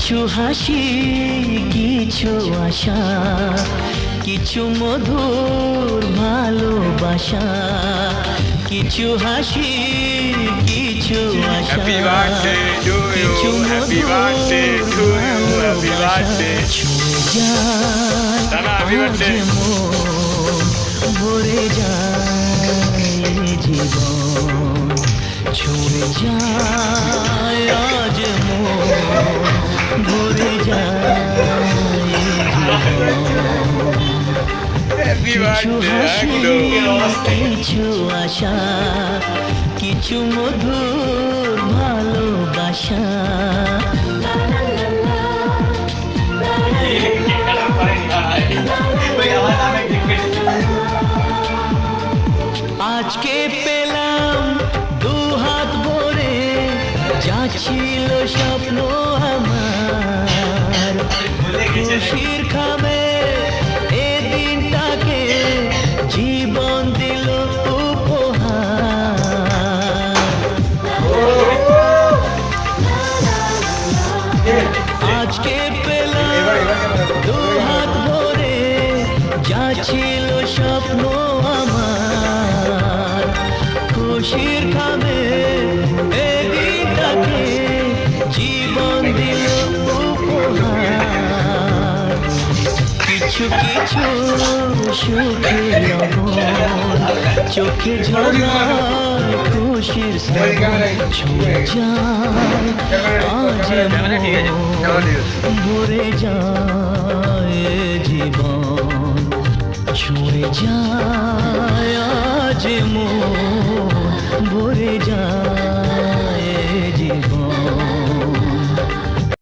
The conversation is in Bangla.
কিছু হাসি, কিছু আশা, কিছু মধুর ভালোবাসা। কিছু হাসি, কিছু আশা, Happy birthday to you, কিছু happy birthday to you, happy birthday. ছুঁয়ে যায় Sana, happy আজ birthday. মন, ভরে যায় জীবন। ছুঁয়ে যায় আজ মন, ভরে যায় জীবন। Happy কিছু birthday, হাসি, একদম। কিছু আশা, কিছু মধুর ভালোবাসা। আজকে পেলাম দু হাত ভরে, যা ছিল স্বপ্ন আমার। খুশির খামে এ দিনটাকে জীবন দিল উপহার। আজকে পেলাম দু হাত ভরে, যা ছিল স্বপ্ন আমার। খুশির খামে এ দিনটাকে জীবন দিল উপহার। কিছু কিছু সুখে লবণ, চোখে ঝরায় খুশির শ্রাবণ। ছুঁয়ে যায় আজ মন, ভরে যায় জীবন। ছুঁয়ে যায় আজ মন, ভরে যায়